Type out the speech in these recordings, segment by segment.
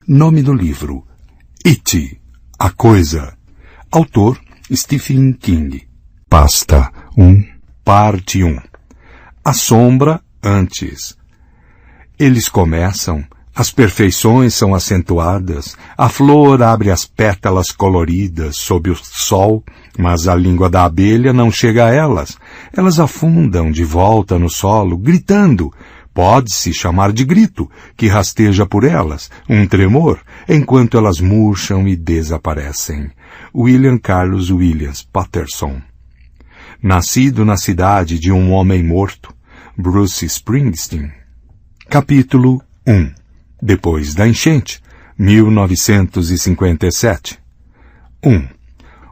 Nome do livro: It, a Coisa. Autor: Stephen King. Pasta 1, parte 1. A sombra antes. Eles começam, as perfeições são acentuadas, a flor abre as pétalas coloridas sob o sol, mas a língua da abelha não chega a elas. Elas afundam de volta no solo, gritando. Pode-se chamar de grito, que rasteja por elas, um tremor, enquanto elas murcham e desaparecem. William Carlos Williams Patterson. Nascido na cidade de um homem morto, Bruce Springsteen. Capítulo 1. Depois da enchente, 1957. 1.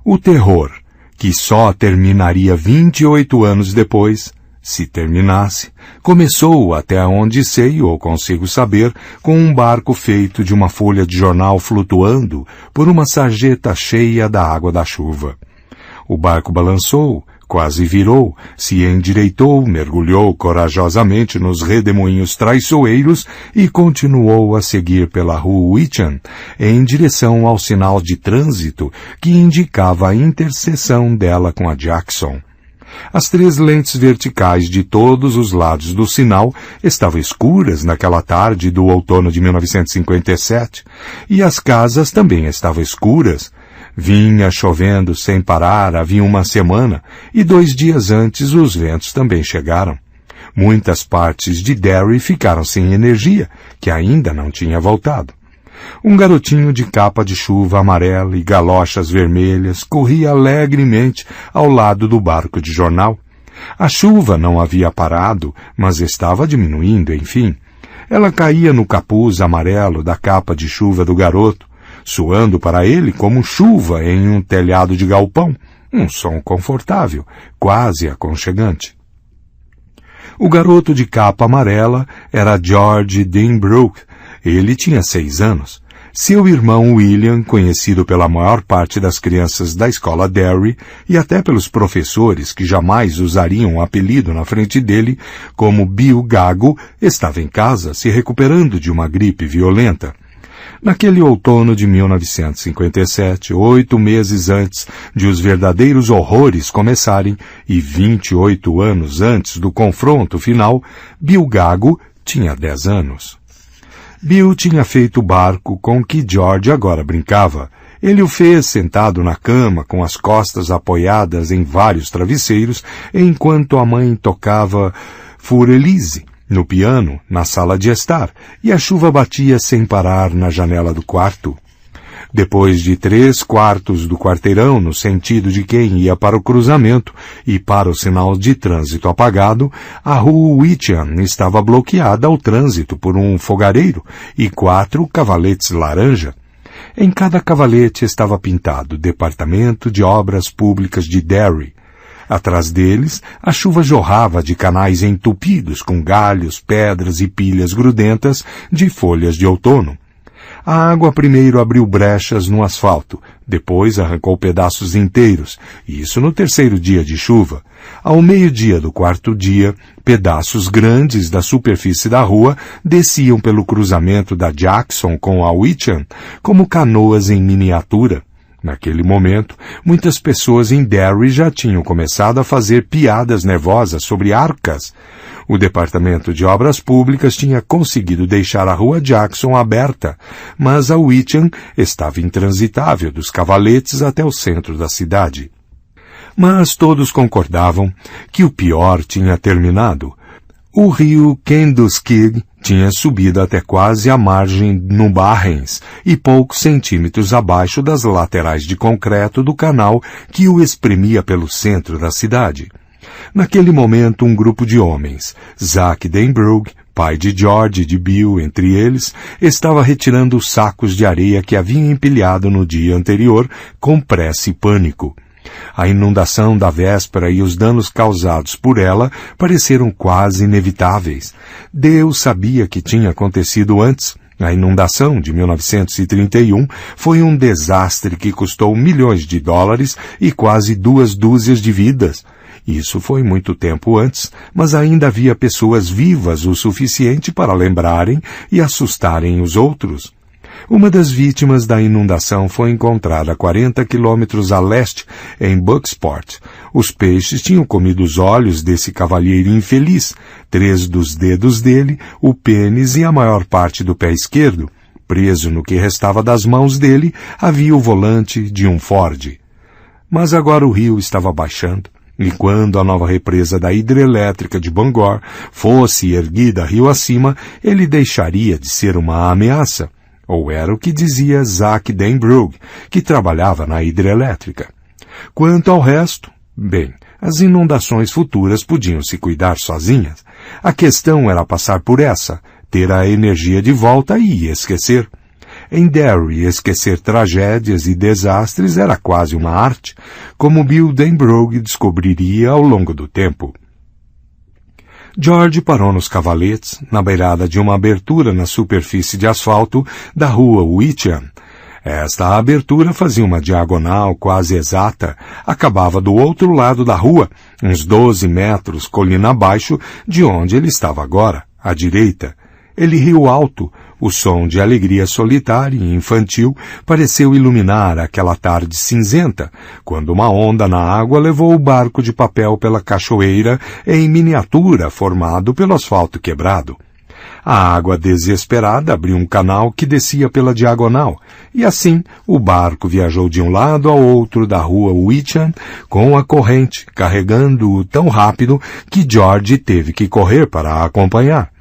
O terror, que só terminaria 28 anos depois, se terminasse, começou até onde sei ou consigo saber, com um barco feito de uma folha de jornal flutuando por uma sarjeta cheia da água da chuva. O barco balançou, quase virou, se endireitou, mergulhou corajosamente nos redemoinhos traiçoeiros e continuou a seguir pela rua Witchan, em direção ao sinal de trânsito que indicava a interseção dela com a Jackson. As 3 lentes verticais de todos os lados do sinal estavam escuras naquela tarde do outono de 1957, e as casas também estavam escuras. Vinha chovendo sem parar havia uma semana, e 2 dias antes os ventos também chegaram. Muitas partes de Derry ficaram sem energia, que ainda não tinha voltado. Um garotinho de capa de chuva amarela e galochas vermelhas corria alegremente ao lado do barco de jornal. A chuva não havia parado, mas estava diminuindo, enfim. Ela caía no capuz amarelo da capa de chuva do garoto, soando para ele como chuva em um telhado de galpão, um som confortável, quase aconchegante. O garoto de capa amarela era George Denbrook. Ele tinha 6 anos. Seu irmão William, conhecido pela maior parte das crianças da escola Derry e até pelos professores que jamais usariam um apelido na frente dele, como Bill Gago, estava em casa se recuperando de uma gripe violenta. Naquele outono de 1957, 8 meses antes de os verdadeiros horrores começarem e 28 anos antes do confronto final, Bill Gago tinha 10 anos. Bill tinha feito o barco com que George agora brincava. Ele o fez sentado na cama, com as costas apoiadas em vários travesseiros, enquanto a mãe tocava Furelise no piano, na sala de estar, e a chuva batia sem parar na janela do quarto. Depois de 3/4 do quarteirão no sentido de quem ia para o cruzamento e para o sinal de trânsito apagado, a rua Witchan estava bloqueada ao trânsito por um fogareiro e 4 cavaletes laranja. Em cada cavalete estava pintado Departamento de Obras Públicas de Derry. Atrás deles, a chuva jorrava de canais entupidos com galhos, pedras e pilhas grudentas de folhas de outono. A água primeiro abriu brechas no asfalto, depois arrancou pedaços inteiros, isso no 3º dia de chuva. Ao meio-dia do 4º dia, pedaços grandes da superfície da rua desciam pelo cruzamento da Jackson com a Witchan, como canoas em miniatura. Naquele momento, muitas pessoas em Derry já tinham começado a fazer piadas nervosas sobre arcas. O Departamento de Obras Públicas tinha conseguido deixar a rua Jackson aberta, mas a Witchan estava intransitável dos cavaletes até o centro da cidade. Mas todos concordavam que o pior tinha terminado. O rio Kentucky tinha subido até quase a margem no Barrens e poucos centímetros abaixo das laterais de concreto do canal que o exprimia pelo centro da cidade. Naquele momento, um grupo de homens, Zack Denbrook, pai de George e de Bill, entre eles, estava retirando os sacos de areia que haviam empilhado no dia anterior com pressa e pânico. A inundação da véspera e os danos causados por ela pareceram quase inevitáveis. Deus sabia que tinha acontecido antes. A inundação de 1931 foi um desastre que custou milhões de dólares e quase 2 dúzias de vidas. Isso foi muito tempo antes, mas ainda havia pessoas vivas o suficiente para lembrarem e assustarem os outros. Uma das vítimas da inundação foi encontrada a 40 quilômetros a leste, em Bucksport. Os peixes tinham comido os olhos desse cavalheiro infeliz, 3 dos dedos dele, o pênis e a maior parte do pé esquerdo. Preso no que restava das mãos dele, havia o volante de um Ford. Mas agora o rio estava baixando, e quando a nova represa da hidrelétrica de Bangor fosse erguida rio acima, ele deixaria de ser uma ameaça. Ou era o que dizia Zach Denbrugh, que trabalhava na hidrelétrica. Quanto ao resto, bem, as inundações futuras podiam se cuidar sozinhas. A questão era passar por essa, ter a energia de volta e esquecer. Em Derry, esquecer tragédias e desastres era quase uma arte, como Bill Denbrugh descobriria ao longo do tempo. George parou nos cavaletes, na beirada de uma abertura na superfície de asfalto da rua Witcham. Esta abertura fazia uma diagonal quase exata, acabava do outro lado da rua, uns 12 metros colina abaixo de onde ele estava agora, à direita. Ele riu alto. O som de alegria solitária e infantil pareceu iluminar aquela tarde cinzenta, quando uma onda na água levou o barco de papel pela cachoeira em miniatura formado pelo asfalto quebrado. A água desesperada abriu um canal que descia pela diagonal, e assim o barco viajou de um lado ao outro da rua Witcham com a corrente, carregando-o tão rápido que George teve que correr para a acompanhar.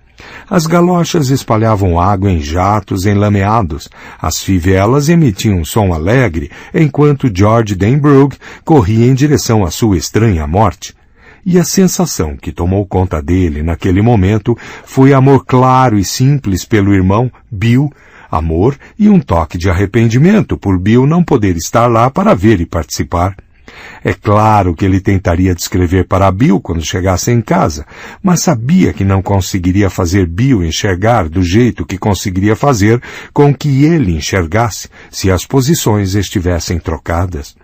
As galochas espalhavam água em jatos enlameados. As fivelas emitiam um som alegre, enquanto George Denbrugh corria em direção à sua estranha morte. E a sensação que tomou conta dele naquele momento foi amor claro e simples pelo irmão, Bill, amor e um toque de arrependimento por Bill não poder estar lá para ver e participar. É claro que ele tentaria descrever para Bill quando chegasse em casa, mas sabia que não conseguiria fazer Bill enxergar do jeito que conseguiria fazer com que ele enxergasse se as posições estivessem trocadas.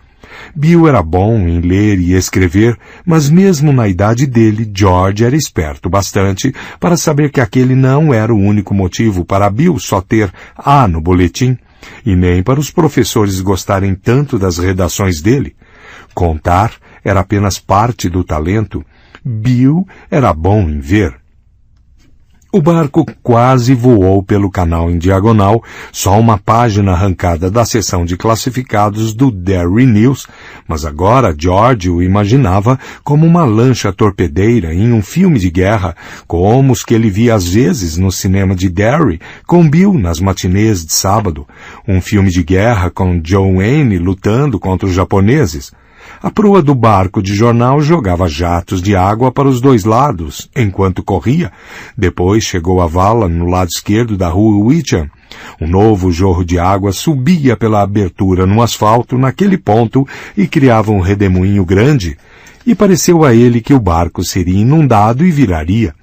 Bill era bom em ler e escrever, mas mesmo na idade dele, George era esperto bastante para saber que aquele não era o único motivo para Bill só ter A no boletim, e nem para os professores gostarem tanto das redações dele. Contar era apenas parte do talento. Bill era bom em ver. O barco quase voou pelo canal em diagonal, só uma página arrancada da seção de classificados do Derry News, mas agora George o imaginava como uma lancha torpedeira em um filme de guerra, como os que ele via às vezes no cinema de Derry, com Bill nas matinês de sábado, um filme de guerra com John Wayne lutando contra os japoneses. A proa do barco de jornal jogava jatos de água para os dois lados, enquanto corria. Depois chegou a vala no lado esquerdo da rua Witcham. Um novo jorro de água subia pela abertura no asfalto naquele ponto e criava um redemoinho grande. E pareceu a ele que o barco seria inundado e viraria.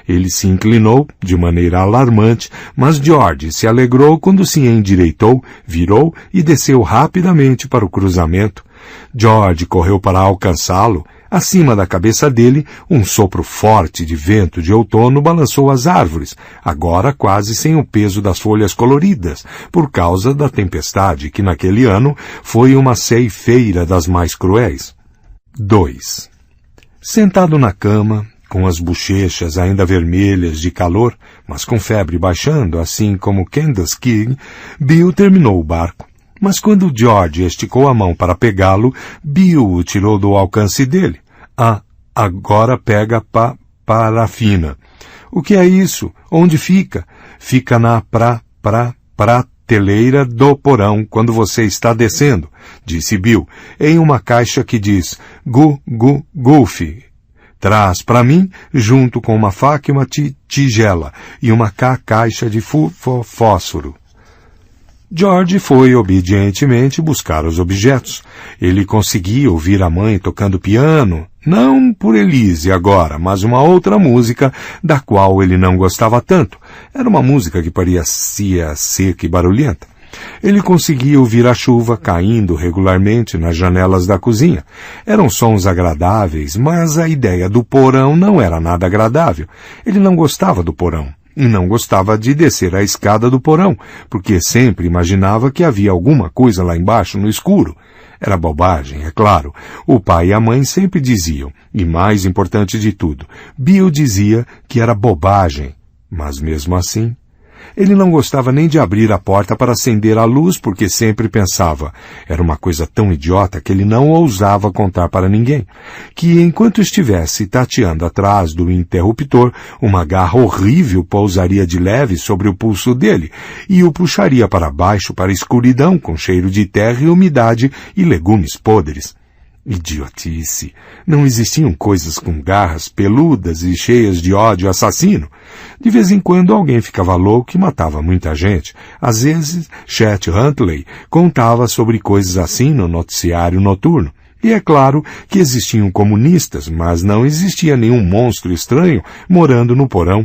Ele se inclinou de maneira alarmante, mas George se alegrou quando se endireitou, virou e desceu rapidamente para o cruzamento. George correu para alcançá-lo. Acima da cabeça dele, um sopro forte de vento de outono balançou as árvores, agora quase sem o peso das folhas coloridas, por causa da tempestade que naquele ano foi uma ceifeira das mais cruéis. 2. Sentado na cama, com as bochechas ainda vermelhas de calor, mas com febre baixando, assim como Candace King, Bill terminou o barco. Mas quando George esticou a mão para pegá-lo, Bill o tirou do alcance dele. Ah, agora pega parafina. O que é isso? Onde fica? Fica na prateleira do porão quando você está descendo, disse Bill, em uma caixa que diz Goofy. Traz para mim, junto com uma faca e uma tigela, e uma caixa de fósforo. George foi obedientemente buscar os objetos. Ele conseguia ouvir a mãe tocando piano, não por Elise agora, mas uma outra música da qual ele não gostava tanto. Era uma música que parecia seca e barulhenta. Ele conseguia ouvir a chuva caindo regularmente nas janelas da cozinha. Eram sons agradáveis, mas a ideia do porão não era nada agradável. Ele não gostava do porão. e não gostava de descer a escada do porão, porque sempre imaginava que havia alguma coisa lá embaixo no escuro. Era bobagem, é claro. O pai e a mãe sempre diziam, e mais importante de tudo, Bill dizia que era bobagem. Mas mesmo assim, ele não gostava nem de abrir a porta para acender a luz, porque sempre pensava, era uma coisa tão idiota que ele não ousava contar para ninguém, que enquanto estivesse tateando atrás do interruptor, uma garra horrível pousaria de leve sobre o pulso dele e o puxaria para baixo para a escuridão com cheiro de terra e umidade e legumes podres. Idiotice! Não existiam coisas com garras peludas e cheias de ódio assassino. De vez em quando alguém ficava louco e matava muita gente. Às vezes, Chet Huntley contava sobre coisas assim no noticiário noturno. E é claro que existiam comunistas, mas não existia nenhum monstro estranho morando no porão.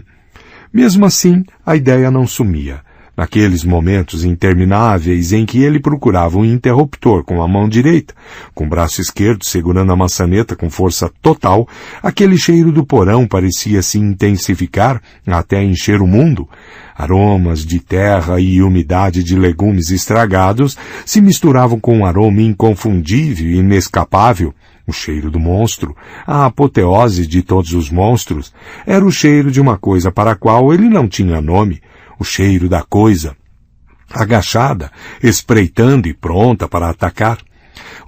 Mesmo assim, a ideia não sumia. Naqueles momentos intermináveis em que ele procurava um interruptor com a mão direita, com o braço esquerdo segurando a maçaneta com força total, aquele cheiro do porão parecia se intensificar até encher o mundo. Aromas de terra e umidade de legumes estragados se misturavam com um aroma inconfundível e inescapável. O cheiro do monstro, a apoteose de todos os monstros, era o cheiro de uma coisa para a qual ele não tinha nome. O cheiro da coisa, agachada, espreitando e pronta para atacar.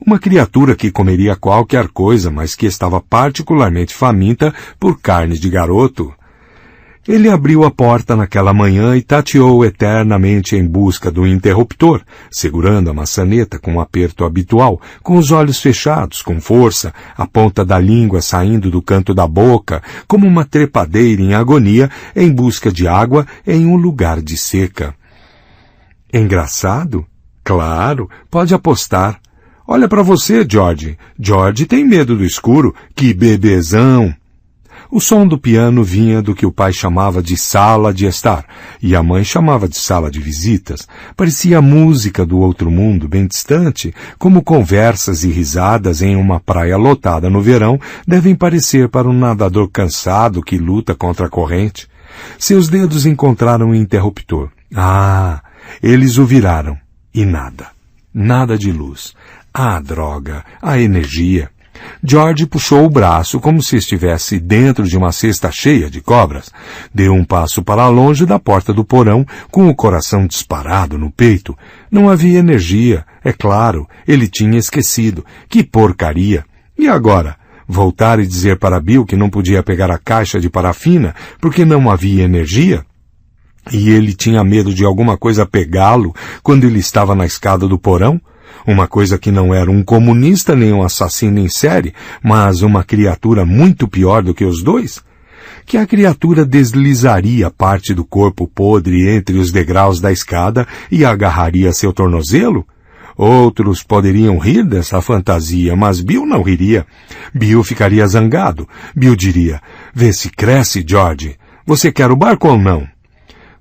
Uma criatura que comeria qualquer coisa, mas que estava particularmente faminta por carne de garoto. Ele abriu a porta naquela manhã e tateou eternamente em busca do interruptor, segurando a maçaneta com o aperto habitual, com os olhos fechados, com força, a ponta da língua saindo do canto da boca, como uma trepadeira em agonia, em busca de água em um lugar de seca. Engraçado? Claro, pode apostar. Olha para você, George. George tem medo do escuro. Que bebezão! O som do piano vinha do que o pai chamava de sala de estar, e a mãe chamava de sala de visitas. Parecia música do outro mundo, bem distante, como conversas e risadas em uma praia lotada no verão devem parecer para um nadador cansado que luta contra a corrente. Seus dedos encontraram o interruptor. Eles o viraram. E nada. Nada de luz. Ah, droga! A energia! George puxou o braço como se estivesse dentro de uma cesta cheia de cobras. Deu um passo para longe da porta do porão, com o coração disparado no peito. Não havia energia, é claro, ele tinha esquecido. Que porcaria! E agora? Voltar e dizer para Bill que não podia pegar a caixa de parafina porque não havia energia? E ele tinha medo de alguma coisa pegá-lo quando ele estava na escada do porão? Uma coisa que não era um comunista nem um assassino em série, mas uma criatura muito pior do que os dois? Que a criatura deslizaria parte do corpo podre entre os degraus da escada e agarraria seu tornozelo? Outros poderiam rir dessa fantasia, mas Bill não riria. Bill ficaria zangado. Bill diria, vê se cresce, George. Você quer o barco ou não?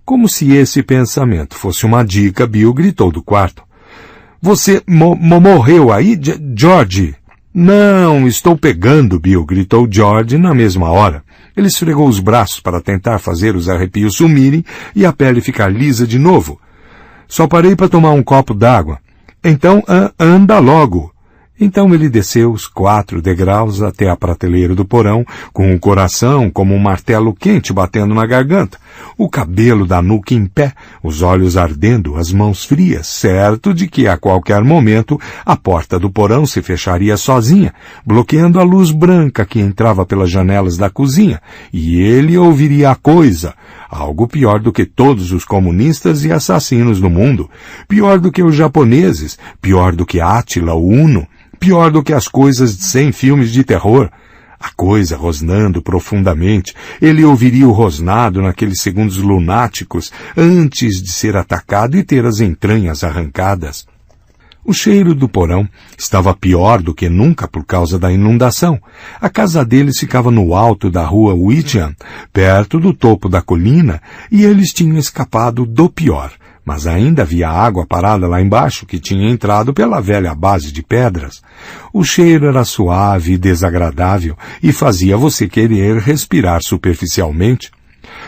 Como se esse pensamento fosse uma dica, Bill gritou do quarto. Você morreu aí, George? Não, estou pegando, Bill, gritou George na mesma hora. Ele esfregou os braços para tentar fazer os arrepios sumirem e a pele ficar lisa de novo. Só parei para tomar um copo d'água. Então, anda logo. Então ele desceu os 4 degraus até a prateleira do porão, com o coração como um martelo quente batendo na garganta, o cabelo da nuca em pé, os olhos ardendo, as mãos frias, certo de que a qualquer momento a porta do porão se fecharia sozinha, bloqueando a luz branca que entrava pelas janelas da cozinha, e ele ouviria a coisa, algo pior do que todos os comunistas e assassinos do mundo, pior do que os japoneses, pior do que Átila, o Uno, pior do que as coisas de 100 filmes de terror. A coisa rosnando profundamente. Ele ouviria o rosnado naqueles segundos lunáticos antes de ser atacado e ter as entranhas arrancadas. O cheiro do porão estava pior do que nunca por causa da inundação. A casa deles ficava no alto da rua Whittian, perto do topo da colina, e eles tinham escapado do pior. Mas ainda havia água parada lá embaixo, que tinha entrado pela velha base de pedras. O cheiro era suave e desagradável, e fazia você querer respirar superficialmente.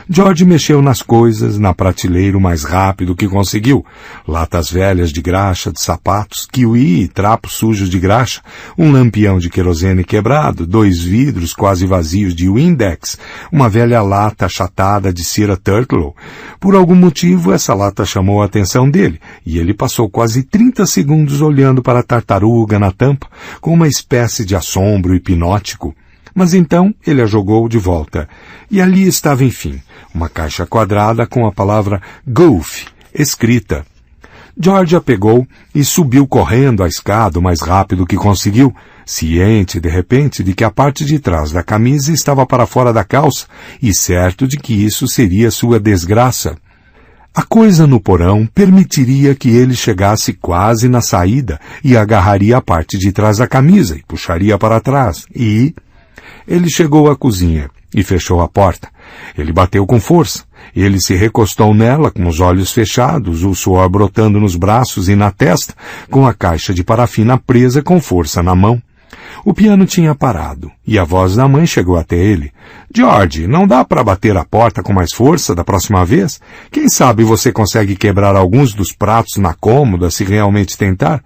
George mexeu nas coisas, na prateleira o mais rápido que conseguiu. Latas velhas de graxa, de sapatos, kiwi e trapos sujos de graxa, um lampião de querosene quebrado, 2 vidros quase vazios de Windex, uma velha lata achatada de cera Turtle. Por algum motivo, essa lata chamou a atenção dele, e ele passou quase 30 segundos olhando para a tartaruga na tampa, com uma espécie de assombro hipnótico. Mas então ele a jogou de volta. E ali estava, enfim, uma caixa quadrada com a palavra Goof escrita. George a pegou e subiu correndo a escada o mais rápido que conseguiu, ciente, de repente, de que a parte de trás da camisa estava para fora da calça e certo de que isso seria sua desgraça. A coisa no porão permitiria que ele chegasse quase na saída e agarraria a parte de trás da camisa e puxaria para trás. Ele chegou à cozinha e fechou a porta. Ele bateu com força. Ele se recostou nela com os olhos fechados, o suor brotando nos braços e na testa, com a caixa de parafina presa com força na mão. O piano tinha parado, e a voz da mãe chegou até ele. George, não dá para bater a porta com mais força da próxima vez? Quem sabe você consegue quebrar alguns dos pratos na cômoda se realmente tentar?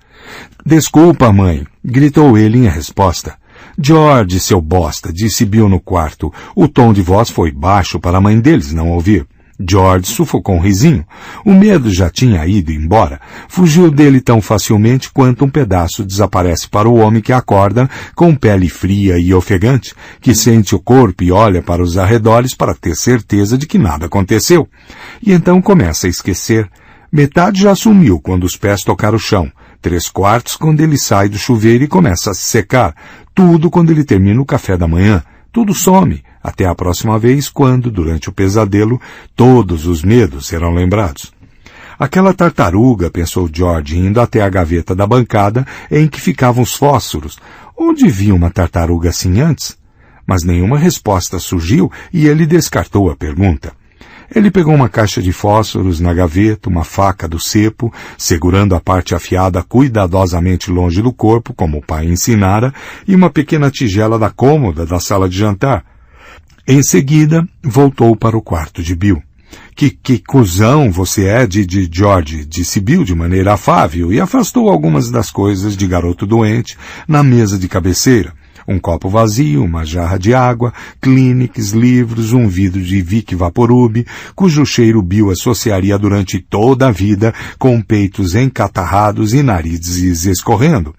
Desculpa, mãe, gritou ele em resposta. George, seu bosta, disse Bill no quarto. O tom de voz foi baixo para a mãe deles não ouvir. George sufocou um risinho. O medo já tinha ido embora. Fugiu dele tão facilmente quanto um pedaço desaparece para o homem que acorda com pele fria e ofegante, que sente o corpo e olha para os arredores para ter certeza de que nada aconteceu. E então começa a esquecer. Metade já sumiu quando os pés tocaram o chão. 3/4 quando ele sai do chuveiro e começa a se secar. Tudo quando ele termina o café da manhã. Tudo some, até a próxima vez quando, durante o pesadelo, todos os medos serão lembrados. Aquela tartaruga, pensou George, indo até a gaveta da bancada em que ficavam os fósforos. Onde vi uma tartaruga assim antes? Mas nenhuma resposta surgiu e ele descartou a pergunta. Ele pegou uma caixa de fósforos na gaveta, uma faca do cepo, segurando a parte afiada cuidadosamente longe do corpo, como o pai ensinara, e uma pequena tigela da cômoda da sala de jantar. Em seguida, voltou para o quarto de Bill. Que cuzão você é de George, disse Bill de maneira afável, e afastou algumas das coisas de garoto doente na mesa de cabeceira. Um copo vazio, uma jarra de água, Kleenex, livros, um vidro de Vic Vaporub, cujo cheiro Bill associaria durante toda a vida com peitos encatarrados e narizes escorrendo.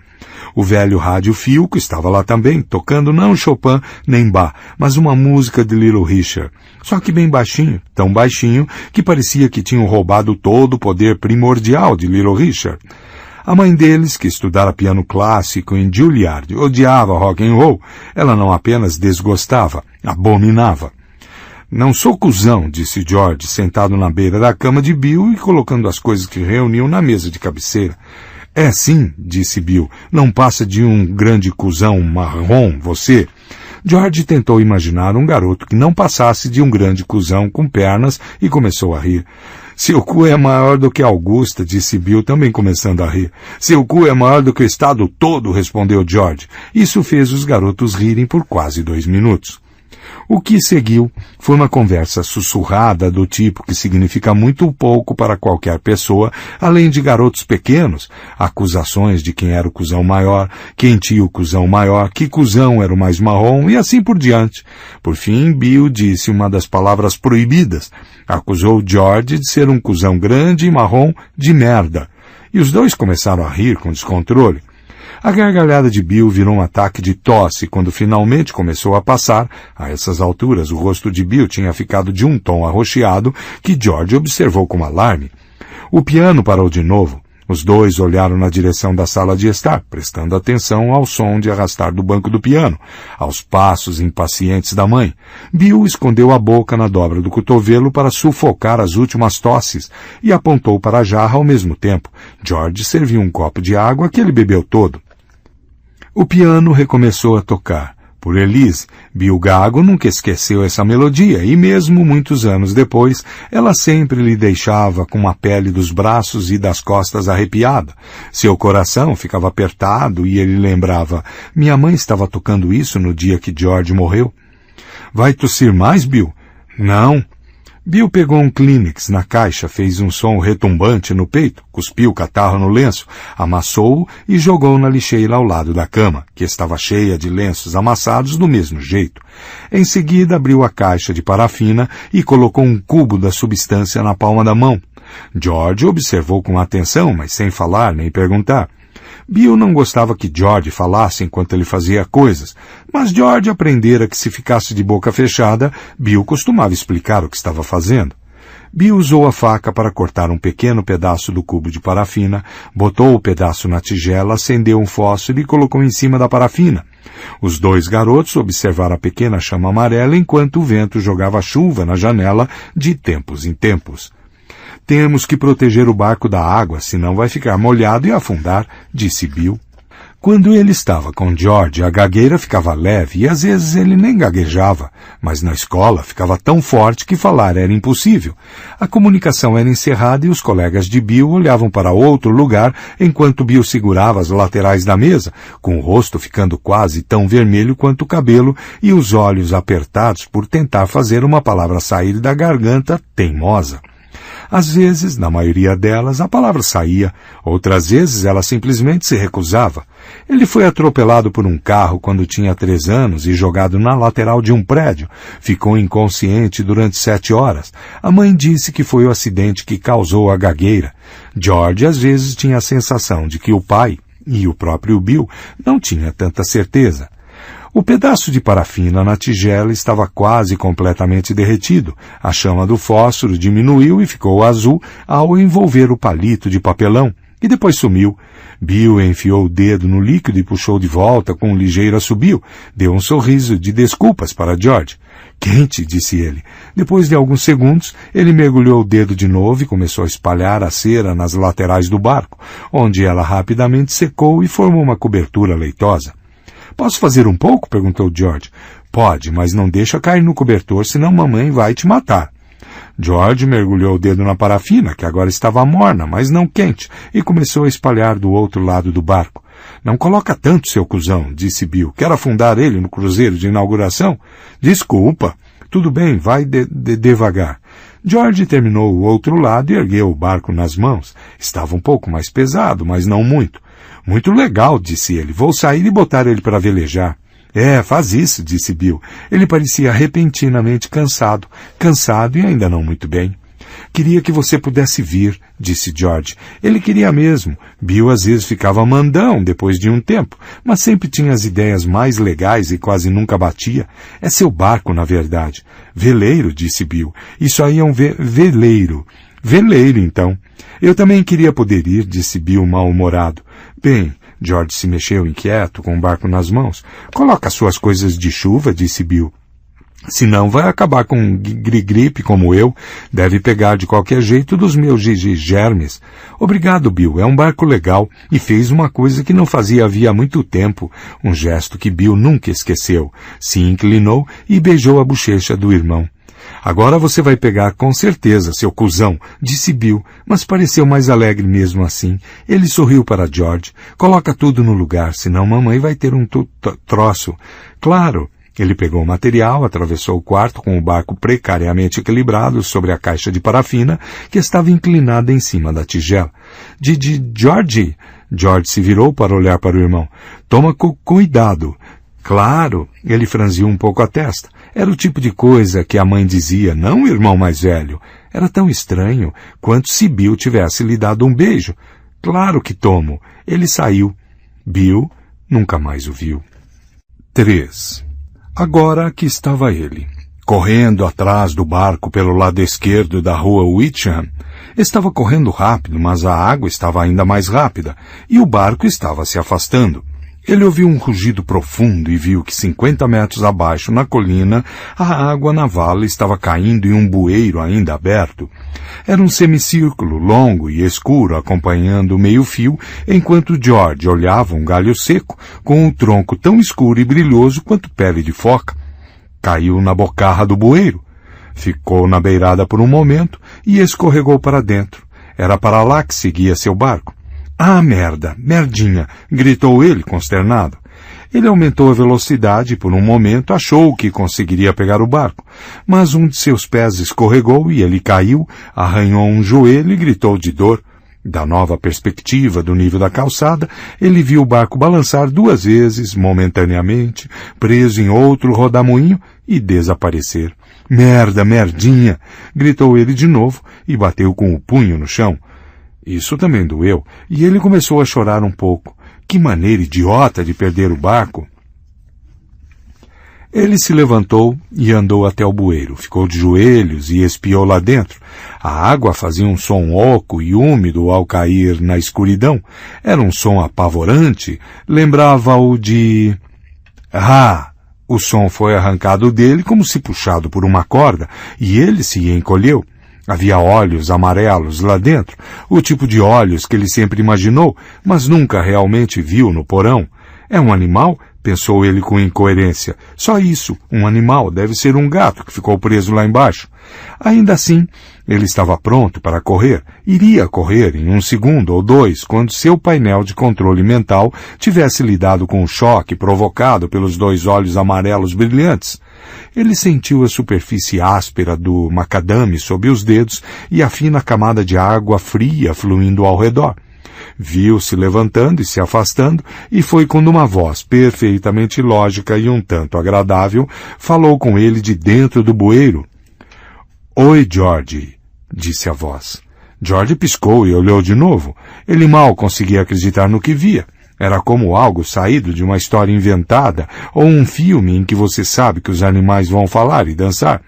O velho rádio Filco estava lá também, tocando não Chopin nem Bach, mas uma música de Little Richard. Só que bem baixinho, tão baixinho que parecia que tinham roubado todo o poder primordial de Little Richard. A mãe deles, que estudara piano clássico em Juilliard, odiava rock and roll. Ela não apenas desgostava, abominava. Não sou cuzão, disse George, sentado na beira da cama de Bill e colocando as coisas que reuniam na mesa de cabeceira. É sim, disse Bill, não passa de um grande cuzão marrom, você. George tentou imaginar um garoto que não passasse de um grande cuzão com pernas e começou a rir. Seu cu é maior do que Augusta, disse Bill, também começando a rir. Seu cu é maior do que o estado todo, respondeu George. Isso fez os garotos rirem por quase 2 minutos. O que seguiu foi uma conversa sussurrada do tipo que significa muito pouco para qualquer pessoa, além de garotos pequenos, acusações de quem era o cuzão maior, quem tinha o cuzão maior, que cuzão era o mais marrom e assim por diante. Por fim, Bill disse uma das palavras proibidas. Acusou George de ser um cuzão grande e marrom de merda. E os dois começaram a rir com descontrole. A gargalhada de Bill virou um ataque de tosse quando finalmente começou a passar. A essas alturas, o rosto de Bill tinha ficado de um tom arroxeado que George observou com alarme. O piano parou de novo. Os dois olharam na direção da sala de estar, prestando atenção ao som de arrastar do banco do piano, aos passos impacientes da mãe. Bill escondeu a boca na dobra do cotovelo para sufocar as últimas tosses e apontou para a jarra ao mesmo tempo. George serviu um copo de água que ele bebeu todo. O piano recomeçou a tocar. Por Elise, Bill Gago nunca esqueceu essa melodia e mesmo muitos anos depois, ela sempre lhe deixava com a pele dos braços e das costas arrepiada. Seu coração ficava apertado e ele lembrava, minha mãe estava tocando isso no dia que George morreu. Vai tossir mais, Bill? Não. Bill pegou um Kleenex na caixa, fez um som retumbante no peito, cuspiu o catarro no lenço, amassou-o e jogou na lixeira ao lado da cama, que estava cheia de lenços amassados do mesmo jeito. Em seguida, abriu a caixa de parafina e colocou um cubo da substância na palma da mão. George observou com atenção, mas sem falar nem perguntar. Bill não gostava que George falasse enquanto ele fazia coisas, mas George aprendera que se ficasse de boca fechada, Bill costumava explicar o que estava fazendo. Bill usou a faca para cortar um pequeno pedaço do cubo de parafina, botou o pedaço na tigela, acendeu um fósforo e colocou em cima da parafina. Os dois garotos observaram a pequena chama amarela enquanto o vento jogava chuva na janela de tempos em tempos. Temos que proteger o barco da água, senão vai ficar molhado e afundar, disse Bill. Quando ele estava com George, a gagueira ficava leve e às vezes ele nem gaguejava, mas na escola ficava tão forte que falar era impossível. A comunicação era encerrada e os colegas de Bill olhavam para outro lugar enquanto Bill segurava as laterais da mesa, com o rosto ficando quase tão vermelho quanto o cabelo e os olhos apertados por tentar fazer uma palavra sair da garganta teimosa. Às vezes, na maioria delas, a palavra saía, outras vezes ela simplesmente se recusava. Ele foi atropelado por um carro quando tinha 3 anos e jogado na lateral de um prédio. Ficou inconsciente durante 7 horas. A mãe disse que foi o acidente que causou a gagueira. George às vezes tinha a sensação de que o pai, e o próprio Bill, não tinha tanta certeza. O pedaço de parafina na tigela estava quase completamente derretido. A chama do fósforo diminuiu e ficou azul ao envolver o palito de papelão, e depois sumiu. Bill enfiou o dedo no líquido e puxou de volta com um ligeiro assobio. Deu um sorriso de desculpas para George. Quente, disse ele. Depois de alguns segundos, ele mergulhou o dedo de novo e começou a espalhar a cera nas laterais do barco, onde ela rapidamente secou e formou uma cobertura leitosa. Posso fazer um pouco? Perguntou George. Pode, mas não deixa cair no cobertor, senão mamãe vai te matar. George mergulhou o dedo na parafina, que agora estava morna, mas não quente, e começou a espalhar do outro lado do barco. Não coloca tanto, seu cuzão, disse Bill. Quer afundar ele no cruzeiro de inauguração? Desculpa. Tudo bem, vai devagar. George terminou o outro lado e ergueu o barco nas mãos. Estava um pouco mais pesado, mas não muito. Muito legal, disse ele. Vou sair e botar ele para velejar. Faz isso, disse Bill. Ele parecia repentinamente cansado e ainda não muito bem. Queria que você pudesse vir, disse George. Ele queria mesmo. Bill às vezes ficava mandão depois de um tempo, mas sempre tinha as ideias mais legais e quase nunca batia. É seu barco, na verdade. Veleiro, disse Bill. Isso aí é um veleiro. Veleiro, então. Eu também queria poder ir, disse Bill mal-humorado. Bem, George se mexeu inquieto, com o barco nas mãos. Coloca suas coisas de chuva, disse Bill. Senão vai acabar com gripe como eu. Deve pegar de qualquer jeito dos meus germes. Obrigado, Bill. É um barco legal e fez uma coisa que não fazia havia muito tempo. Um gesto que Bill nunca esqueceu. Se inclinou e beijou a bochecha do irmão. Agora você vai pegar com certeza, seu cuzão, disse Bill, mas pareceu mais alegre mesmo assim. Ele sorriu para George. Coloca tudo no lugar, senão mamãe vai ter um troço. Claro. Ele pegou o material, atravessou o quarto com o barco precariamente equilibrado sobre a caixa de parafina que estava inclinada em cima da tigela. George! George se virou para olhar para o irmão. Toma cuidado. Claro, ele franziu um pouco a testa. Era o tipo de coisa que a mãe dizia, não o irmão mais velho. Era tão estranho quanto se Bill tivesse lhe dado um beijo. Claro que tomo. Ele saiu. Bill nunca mais o viu. 3. Agora aqui estava ele, correndo atrás do barco pelo lado esquerdo da rua Witcham. Estava correndo rápido, mas a água estava ainda mais rápida, e o barco estava se afastando. Ele ouviu um rugido profundo e viu que 50 metros abaixo, na colina, a água na vala estava caindo em um bueiro ainda aberto. Era um semicírculo longo e escuro, acompanhando o meio-fio, enquanto George olhava um galho seco, com um tronco tão escuro e brilhoso quanto pele de foca. Caiu na bocarra do bueiro. Ficou na beirada por um momento e escorregou para dentro. Era para lá que seguia seu barco. Ah, merda, merdinha, gritou ele, consternado. Ele aumentou a velocidade e por um momento achou que conseguiria pegar o barco, mas um de seus pés escorregou e ele caiu, arranhou um joelho e gritou de dor. Da nova perspectiva do nível da calçada, ele viu o barco balançar 2 vezes, momentaneamente, preso em outro rodamuinho e desaparecer. Merda, merdinha! Gritou ele de novo e bateu com o punho no chão. Isso também doeu, e ele começou a chorar um pouco. Que maneira idiota de perder o barco! Ele se levantou e andou até o bueiro, ficou de joelhos e espiou lá dentro. A água fazia um som oco e úmido ao cair na escuridão. Era um som apavorante, lembrava-o de... Ah! O som foi arrancado dele como se puxado por uma corda, e ele se encolheu. Havia olhos amarelos lá dentro, o tipo de olhos que ele sempre imaginou, mas nunca realmente viu no porão. É um animal? Pensou ele com incoerência. Só isso, um animal, deve ser um gato que ficou preso lá embaixo. Ainda assim, ele estava pronto para correr. Iria correr em 1 segundo ou 2, quando seu painel de controle mental tivesse lidado com o choque provocado pelos 2 olhos amarelos brilhantes. Ele sentiu a superfície áspera do macadame sob os dedos e a fina camada de água fria fluindo ao redor. Viu-se levantando e se afastando, e foi quando uma voz perfeitamente lógica e um tanto agradável falou com ele de dentro do bueiro. Oi, George, disse a voz. George piscou e olhou de novo. Ele mal conseguia acreditar no que via. Era como algo saído de uma história inventada ou um filme em que você sabe que os animais vão falar e dançar.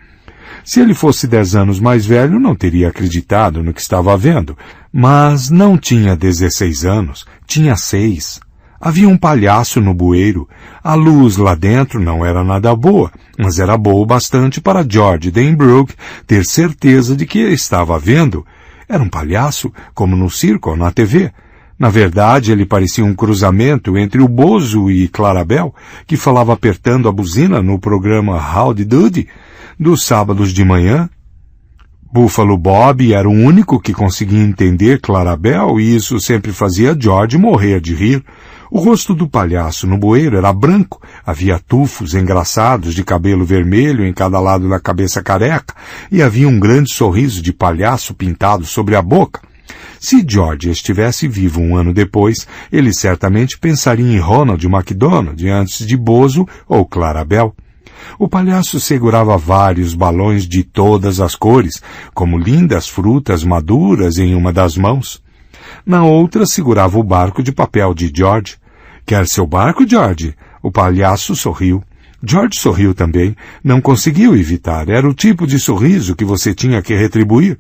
Se ele fosse 10 anos mais velho, não teria acreditado no que estava vendo. Mas não tinha 16 anos, tinha 6. Havia um palhaço no bueiro. A luz lá dentro não era nada boa, mas era boa o bastante para George Denbrook ter certeza de que estava vendo. Era um palhaço, como no circo ou na TV. Na verdade, ele parecia um cruzamento entre o Bozo e Clarabel, que falava apertando a buzina no programa Howdy Doody, dos sábados de manhã. Buffalo Bob era o único que conseguia entender Clarabel e isso sempre fazia George morrer de rir. O rosto do palhaço no bueiro era branco, havia tufos engraçados de cabelo vermelho em cada lado da cabeça careca e havia um grande sorriso de palhaço pintado sobre a boca. Se George estivesse vivo 1 ano depois, ele certamente pensaria em Ronald McDonald antes de Bozo ou Clarabel. O palhaço segurava vários balões de todas as cores, como lindas frutas maduras em uma das mãos. Na outra segurava o barco de papel de George. Quer seu barco, George? O palhaço sorriu. George sorriu também. Não conseguiu evitar. Era o tipo de sorriso que você tinha que retribuir.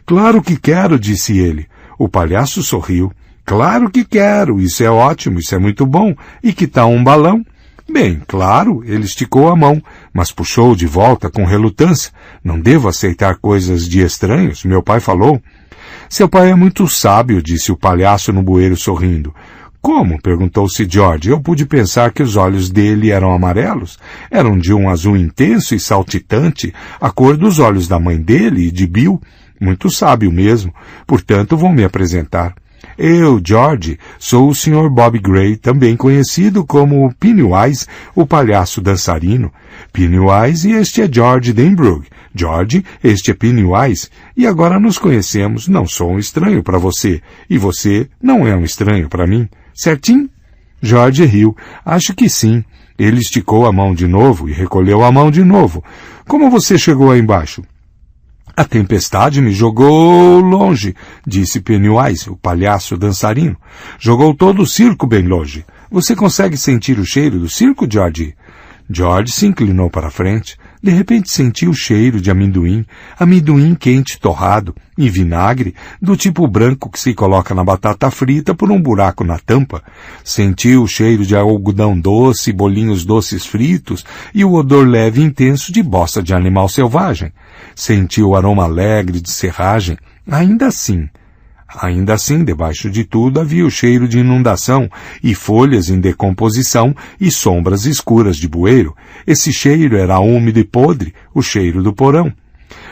Claro que quero, disse ele. O palhaço sorriu. Claro que quero. Isso é ótimo, isso é muito bom. E que tal um balão? Bem, claro, ele esticou a mão, mas puxou de volta com relutância. Não devo aceitar coisas de estranhos, meu pai falou. Seu pai é muito sábio, disse o palhaço no bueiro sorrindo. Como? Perguntou-se George. Eu pude pensar que os olhos dele eram amarelos. Eram de um azul intenso e saltitante, a cor dos olhos da mãe dele e de Bill. Muito sábio mesmo. Portanto, vou me apresentar. Eu, George, sou o Sr. Bob Gray, também conhecido como Pennywise, o palhaço dançarino. Pennywise e este é George Denbrook. George, este é Pennywise. E agora nos conhecemos. Não sou um estranho para você. E você não é um estranho para mim. Certinho? George riu. Acho que sim. Ele esticou a mão de novo e recolheu a mão de novo. Como você chegou aí embaixo? A tempestade me jogou longe, disse Pennywise, o palhaço dançarino. Jogou todo o circo bem longe. Você consegue sentir o cheiro do circo, George? George se inclinou para a frente. De repente sentiu o cheiro de amendoim quente torrado, e vinagre, do tipo branco que se coloca na batata frita por um buraco na tampa. Sentiu o cheiro de algodão doce, bolinhos doces fritos e o odor leve e intenso de bosta de animal selvagem. Sentiu o aroma alegre de serragem. Ainda assim, debaixo de tudo havia o cheiro de inundação e folhas em decomposição e sombras escuras de bueiro. Esse cheiro era úmido e podre, o cheiro do porão.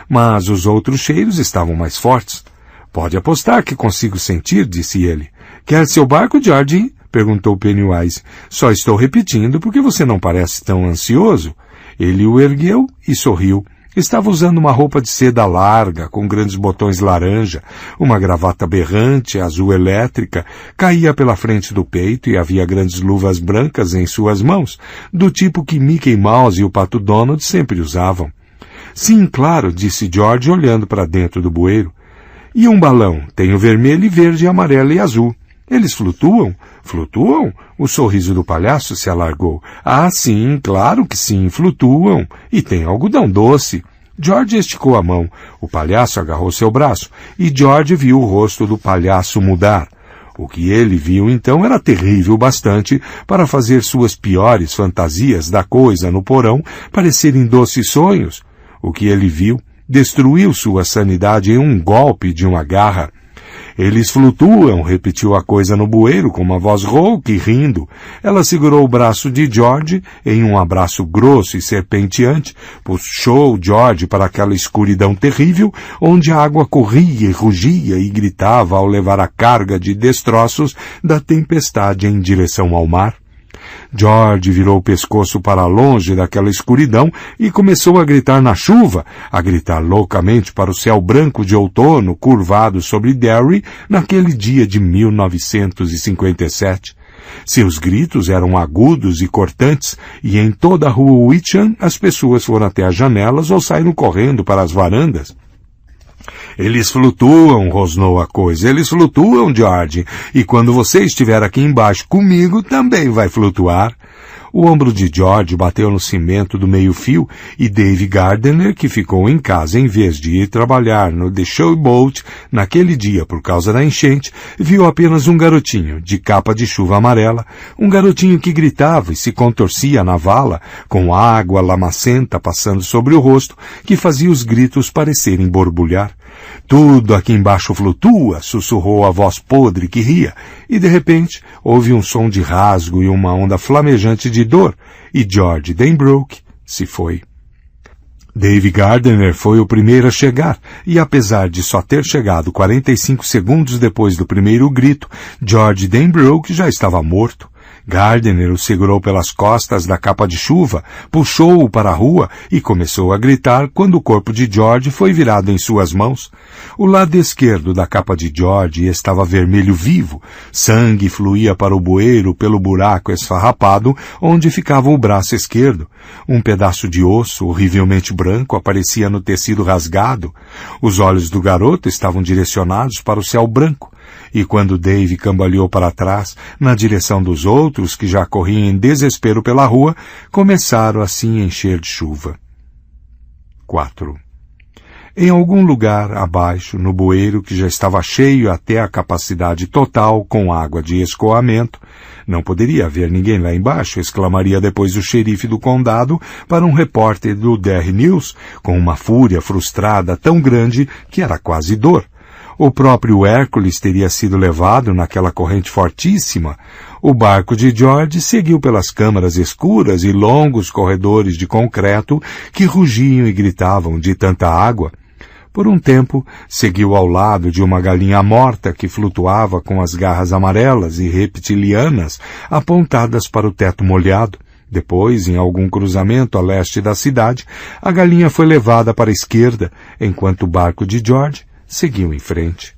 Mas os outros cheiros estavam mais fortes. Pode apostar que consigo sentir, disse ele. Quer seu barco, George? perguntou Pennywise. Só estou repetindo porque você não parece tão ansioso. Ele o ergueu e sorriu. Estava usando uma roupa de seda larga, com grandes botões laranja, uma gravata berrante, azul elétrica, caía pela frente do peito e havia grandes luvas brancas em suas mãos, do tipo que Mickey Mouse e o Pato Donald sempre usavam. Sim, claro, disse George, olhando para dentro do bueiro. E um balão? Tenho vermelho, verde, amarelo e azul. Eles flutuam? Flutuam? O sorriso do palhaço se alargou. Ah, sim, claro que sim, flutuam. E tem algodão doce. George esticou a mão. O palhaço agarrou seu braço, e George viu o rosto do palhaço mudar. O que ele viu então era terrível bastante para fazer suas piores fantasias da coisa no porão parecerem doces sonhos. O que ele viu destruiu sua sanidade em um golpe de uma garra. Eles flutuam, repetiu a coisa no bueiro com uma voz rouca e rindo. Ela segurou o braço de George em um abraço grosso e serpenteante, puxou George para aquela escuridão terrível, onde a água corria e rugia e gritava ao levar a carga de destroços da tempestade em direção ao mar. George virou o pescoço para longe daquela escuridão e começou a gritar na chuva, a gritar loucamente para o céu branco de outono curvado sobre Derry naquele dia de 1957. Seus gritos eram agudos e cortantes, e em toda a rua Witcham as pessoas foram até as janelas ou saíram correndo para as varandas. Eles flutuam, rosnou a coisa. Eles flutuam, George. E quando você estiver aqui embaixo comigo, também vai flutuar. O ombro de George bateu no cimento do meio-fio e Dave Gardner, que ficou em casa em vez de ir trabalhar no The Showboat naquele dia por causa da enchente, viu apenas um garotinho de capa de chuva amarela, um garotinho que gritava e se contorcia na vala, com água lamacenta passando sobre o rosto, que fazia os gritos parecerem borbulhar. Tudo aqui embaixo flutua, sussurrou a voz podre que ria, e de repente houve um som de rasgo e uma onda flamejante de dor, e George Denbrook se foi. Dave Gardner foi o primeiro a chegar, e apesar de só ter chegado 45 segundos depois do primeiro grito, George Denbrook já estava morto. Gardner o segurou pelas costas da capa de chuva, puxou-o para a rua e começou a gritar quando o corpo de George foi virado em suas mãos. O lado esquerdo da capa de George estava vermelho vivo. Sangue fluía para o bueiro pelo buraco esfarrapado onde ficava o braço esquerdo. Um pedaço de osso horrivelmente branco aparecia no tecido rasgado. Os olhos do garoto estavam direcionados para o céu branco. E quando Dave cambaleou para trás, na direção dos outros, que já corriam em desespero pela rua, começaram a se encher de chuva. 4. Em algum lugar abaixo, no bueiro que já estava cheio até a capacidade total com água de escoamento, não poderia haver ninguém lá embaixo, exclamaria depois o xerife do condado para um repórter do Derry News, com uma fúria frustrada tão grande que era quase dor. O próprio Hércules teria sido levado naquela corrente fortíssima. O barco de George seguiu pelas câmaras escuras e longos corredores de concreto que rugiam e gritavam de tanta água. Por um tempo, seguiu ao lado de uma galinha morta que flutuava com as garras amarelas e reptilianas apontadas para o teto molhado. Depois, em algum cruzamento a leste da cidade, a galinha foi levada para a esquerda, enquanto o barco de George seguiu em frente.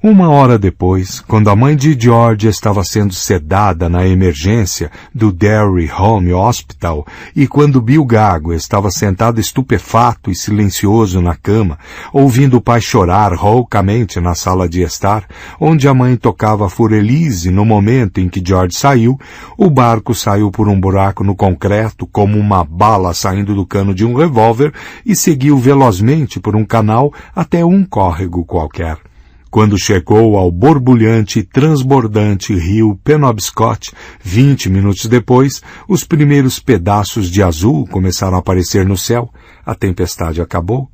Uma hora depois, quando a mãe de George estava sendo sedada na emergência do Derry Home Hospital e quando Bill Gago estava sentado estupefato e silencioso na cama, ouvindo o pai chorar roucamente na sala de estar, onde a mãe tocava Furelise no momento em que George saiu, o barco saiu por um buraco no concreto como uma bala saindo do cano de um revólver e seguiu velozmente por um canal até um córrego qualquer. Quando chegou ao borbulhante e transbordante rio Penobscot, 20 minutos depois, os primeiros pedaços de azul começaram a aparecer no céu. A tempestade acabou.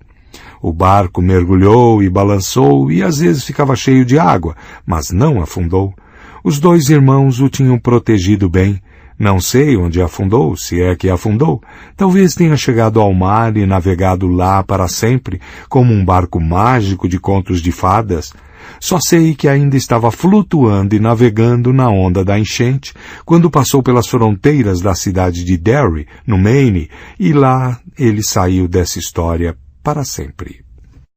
O barco mergulhou e balançou e às vezes ficava cheio de água, mas não afundou. Os dois irmãos o tinham protegido bem. Não sei onde afundou, se é que afundou. Talvez tenha chegado ao mar e navegado lá para sempre, como um barco mágico de contos de fadas. Só sei que ainda estava flutuando e navegando na onda da enchente quando passou pelas fronteiras da cidade de Derry, no Maine, e lá ele saiu dessa história para sempre.